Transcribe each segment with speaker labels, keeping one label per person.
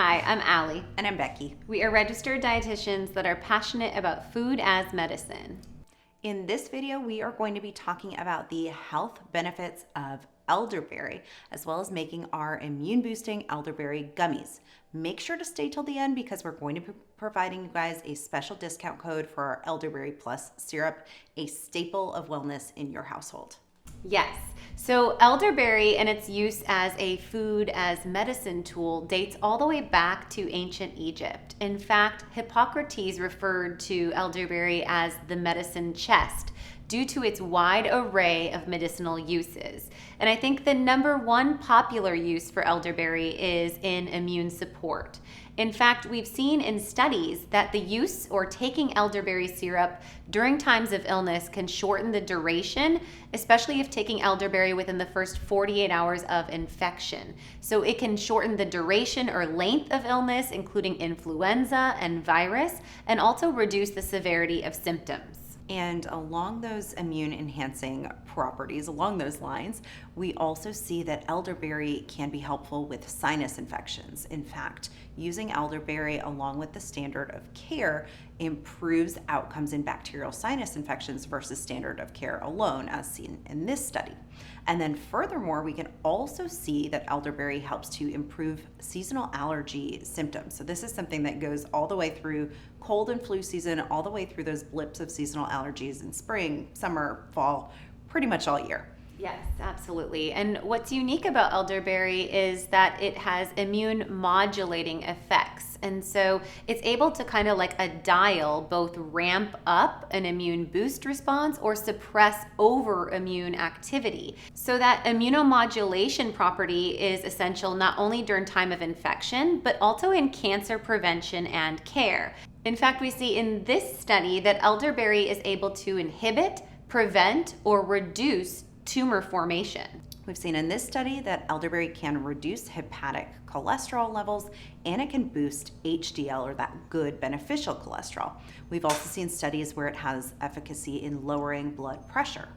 Speaker 1: Hi, I'm Allie.
Speaker 2: And I'm Becky.
Speaker 1: We are registered dietitians that are passionate about food as medicine.
Speaker 2: In this video, we are going to be talking about the health benefits of elderberry, as well as making our immune-boosting elderberry gummies. Make sure to stay till the end because we're going to be providing you guys a special discount code for our Elderberry Plus syrup, a staple of wellness in your household.
Speaker 1: Yes. So elderberry and its use as a food as medicine tool dates all the way back to ancient Egypt. In fact, Hippocrates referred to elderberry as the medicine chest due to its wide array of medicinal uses. And I think the number one popular use for elderberry is in immune support. In fact, we've seen in studies that the use or taking elderberry syrup during times of illness can shorten the duration, especially if taking elderberry within the first 48 hours of infection. So it can shorten the duration or length of illness, including influenza and virus, and also reduce the severity of symptoms.
Speaker 2: And along those immune enhancing properties, along those lines, we also see that elderberry can be helpful with sinus infections. In fact, using elderberry along with the standard of care improves outcomes in bacterial sinus infections versus standard of care alone, as seen in this study. And then furthermore, we can also see that elderberry helps to improve seasonal allergy symptoms. So this is something that goes all the way through cold and flu season, all the way through those blips of seasonal allergies in spring, summer, fall, pretty much all year.
Speaker 1: Yes, absolutely. And what's unique about elderberry is that it has immune modulating effects. And so it's able to kind of like a dial both ramp up an immune boost response or suppress over immune activity. So that immunomodulation property is essential not only during time of infection, but also in cancer prevention and care. In fact, we see in this study that elderberry is able to inhibit, prevent, or reduce tumor formation.
Speaker 2: We've seen in this study that elderberry can reduce hepatic cholesterol levels and it can boost HDL, or that good beneficial cholesterol. We've also seen studies where it has efficacy in lowering blood pressure.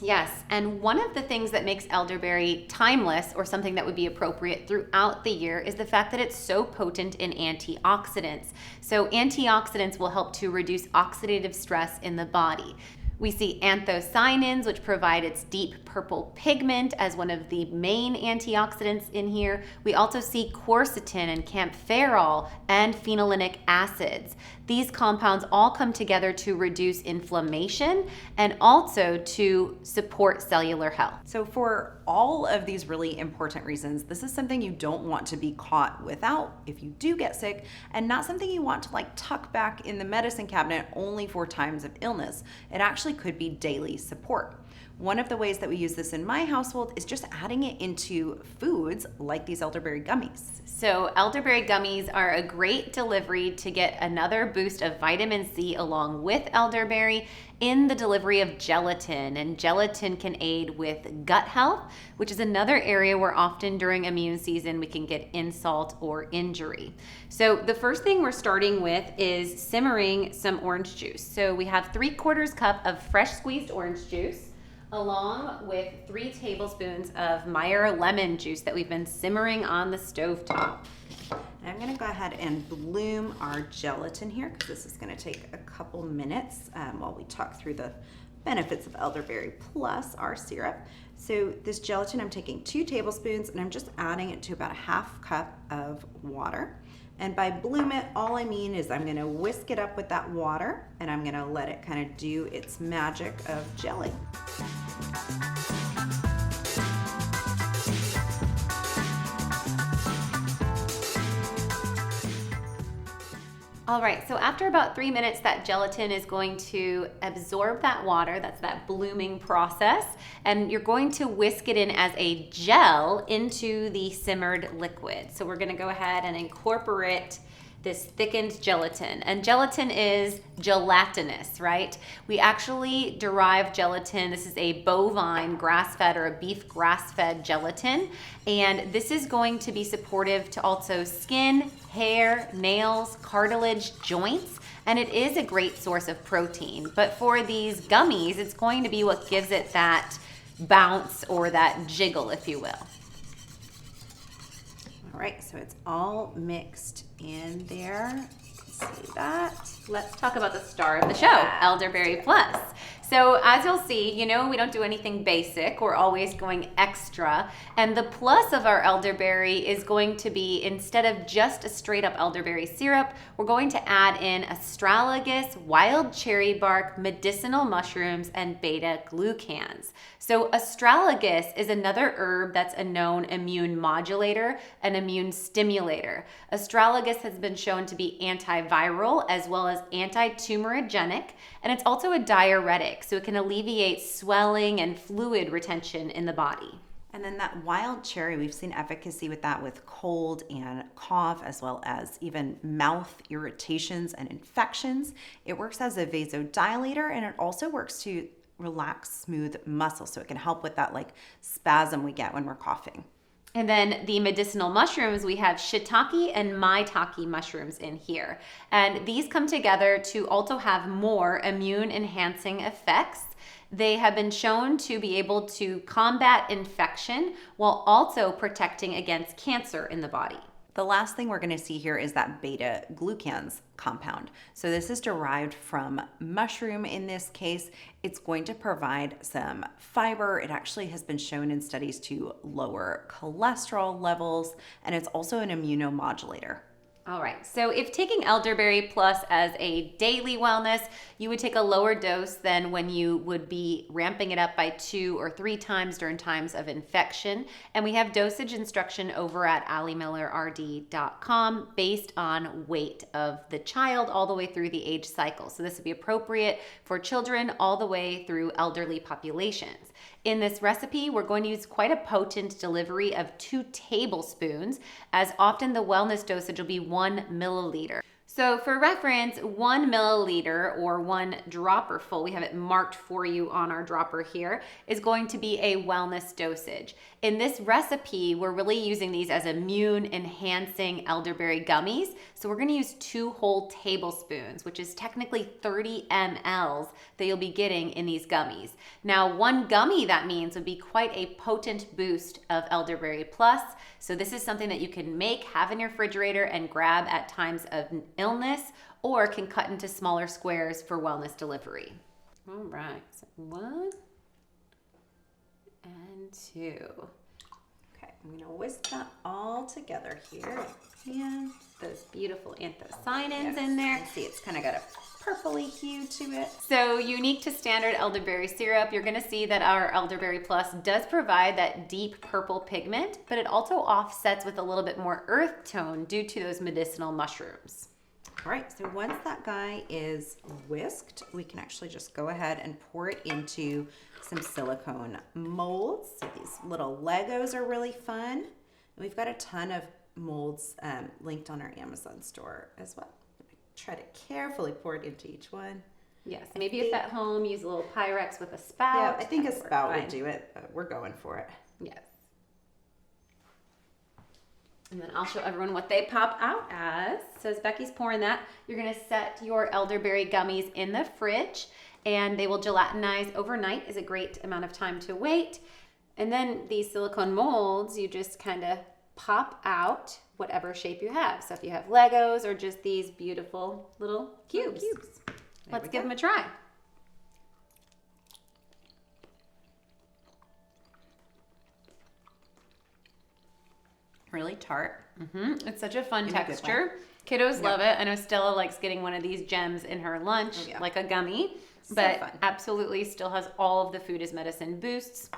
Speaker 1: Yes, and one of the things that makes elderberry timeless, or something that would be appropriate throughout the year, is the fact that it's so potent in antioxidants. So antioxidants will help to reduce oxidative stress in the body. We see anthocyanins, which provide its deep purple pigment as one of the main antioxidants in here. We also see quercetin and kaempferol and phenolinic acids. These compounds all come together to reduce inflammation and also to support cellular health.
Speaker 2: So for all of these really important reasons, this is something you don't want to be caught without if you do get sick, and not something you want to like tuck back in the medicine cabinet only for times of illness. It actually could be daily support. One of the ways that we use this in my household is just adding it into foods like these elderberry gummies.
Speaker 1: So elderberry gummies are a great delivery to get another boost of vitamin C along with elderberry in the delivery of gelatin. And gelatin can aid with gut health, which is another area where often during immune season we can get insult or injury. So the first thing we're starting with is simmering some orange juice. So we have 3/4 cup of fresh squeezed orange juice, along with 3 tablespoons of Meyer lemon juice that we've been simmering on the stovetop.
Speaker 2: And I'm gonna go ahead and bloom our gelatin here because this is gonna take a couple minutes while we talk through the benefits of elderberry plus our syrup. So this gelatin, I'm taking 2 tablespoons and I'm just adding it to about a 1/2 cup of water. And by bloom it, all I mean is I'm gonna whisk it up with that water and I'm gonna let it kind of do its magic of jelly.
Speaker 1: All right, so after about 3 minutes, that gelatin is going to absorb that water. That's that blooming process. And you're going to whisk it in as a gel into the simmered liquid. So we're gonna go ahead and incorporate this thickened gelatin. And gelatin is gelatinous, right? We actually derive gelatin. This is a bovine grass-fed or a beef grass-fed gelatin. And this is going to be supportive to also skin, hair, nails, cartilage, joints. And it is a great source of protein. But for these gummies, it's going to be what gives it that bounce or that jiggle, if you will.
Speaker 2: All right, so it's all mixed in there. See that?
Speaker 1: Let's talk about the star of the show, Elderberry Plus. So as you'll see, we don't do anything basic. We're always going extra. And the plus of our elderberry is going to be, instead of just a straight up elderberry syrup, we're going to add in astragalus, wild cherry bark, medicinal mushrooms, and beta glucans. So astragalus is another herb that's a known immune modulator, an immune stimulator. Astragalus has been shown to be antiviral as well as anti-tumorigenic, and it's also a diuretic, so it can alleviate swelling and fluid retention in the body.
Speaker 2: And then that wild cherry, we've seen efficacy with that with cold and cough, as well as even mouth irritations and infections. It works as a vasodilator, and it also works to relax smooth muscles, so it can help with that like spasm we get when we're coughing.
Speaker 1: And then the medicinal mushrooms, we have shiitake and maitake mushrooms in here. And these come together to also have more immune enhancing effects. They have been shown to be able to combat infection while also protecting against cancer in the body.
Speaker 2: The last thing we're going to see here is that beta glucans compound. So this is derived from mushroom in this case. It's going to provide some fiber. It actually has been shown in studies to lower cholesterol levels, and it's also an immunomodulator.
Speaker 1: All right, so if taking Elderberry Plus as a daily wellness, you would take a lower dose than when you would be ramping it up by 2 or 3 times during times of infection. And we have dosage instruction over at AllieMillerRD.com based on weight of the child all the way through the age cycle. So this would be appropriate for children all the way through elderly populations. In this recipe, we're going to use quite a potent delivery of 2 tablespoons, as often the wellness dosage will be 1 milliliter. So for reference, 1 milliliter or 1 dropper full, we have it marked for you on our dropper here, is going to be a wellness dosage. In this recipe, we're really using these as immune enhancing elderberry gummies. So we're going to use 2 whole tablespoons, which is technically 30 mLs that you'll be getting in these gummies. Now, 1 gummy, that means, would be quite a potent boost of Elderberry Plus. So this is something that you can make, have in your refrigerator, and grab at times of illness, or can cut into smaller squares for wellness delivery. All right, so 1 and 2.
Speaker 2: Okay, I'm gonna whisk that all together here.
Speaker 1: And those beautiful anthocyanins in there.
Speaker 2: You can see it's kind of got a purpley hue to it.
Speaker 1: So unique to standard elderberry syrup, you're gonna see that our Elderberry Plus does provide that deep purple pigment, but it also offsets with a little bit more earth tone due to those medicinal mushrooms.
Speaker 2: All right, so once that guy is whisked, we can actually just go ahead and pour it into some silicone molds. So these little Legos are really fun. And we've got a ton of molds linked on our Amazon store as well. Try to carefully pour it into each one.
Speaker 1: Yes, maybe if at home, use a little Pyrex with a spout.
Speaker 2: Yeah, I think a spout would do it. We're going for it.
Speaker 1: Yes. And then I'll show everyone what they pop out as. So as Becky's pouring that, you're gonna set your elderberry gummies in the fridge, and they will gelatinize overnight. Is a great amount of time to wait. And then these silicone molds, you just kind of pop out whatever shape you have. So if you have Legos or just these beautiful little cubes. Let's give them a try.
Speaker 2: Really tart.
Speaker 1: It's such a fun texture. Kiddos love it. I know Stella likes getting one of these gems in her lunch, like a gummy, but
Speaker 2: fun.
Speaker 1: absolutely still has all of the food as medicine boosts.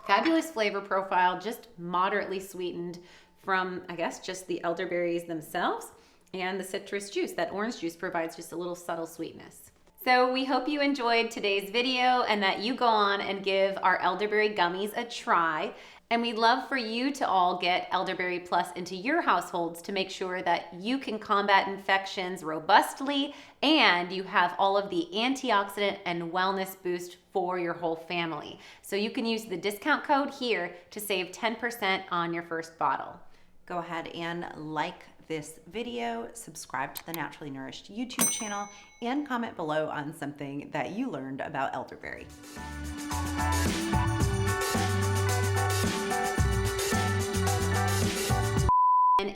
Speaker 1: Fabulous flavor profile, just moderately sweetened from, I guess, just the elderberries themselves and the citrus juice. That orange juice provides just a little subtle sweetness. So we hope you enjoyed today's video and that you go on and give our elderberry gummies a try. And we'd love for you to all get Elderberry Plus into your households to make sure that you can combat infections robustly and you have all of the antioxidant and wellness boost for your whole family. So you can use the discount code here to save 10% on your first bottle.
Speaker 2: Go ahead and like this video, subscribe to the Naturally Nourished YouTube channel, and comment below on something that you learned about elderberry.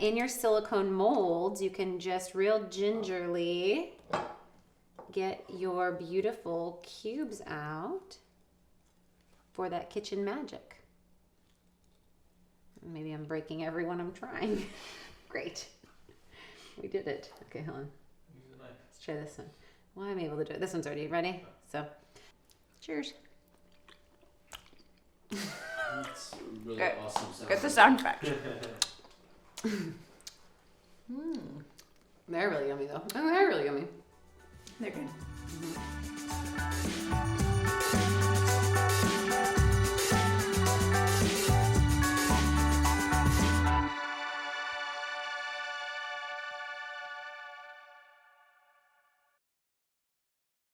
Speaker 1: in your silicone molds, you can just real gingerly get your beautiful cubes out for that kitchen magic. Maybe I'm breaking every one I'm trying. Great. We did it. Okay, hold on. Let's try this one. Well, I'm able to do it. This one's already ready. So, cheers.
Speaker 3: That's really
Speaker 2: Good.
Speaker 3: awesome sound.
Speaker 2: Get the sound effect.
Speaker 1: They're really yummy though. Oh, they're really yummy.
Speaker 2: They're good.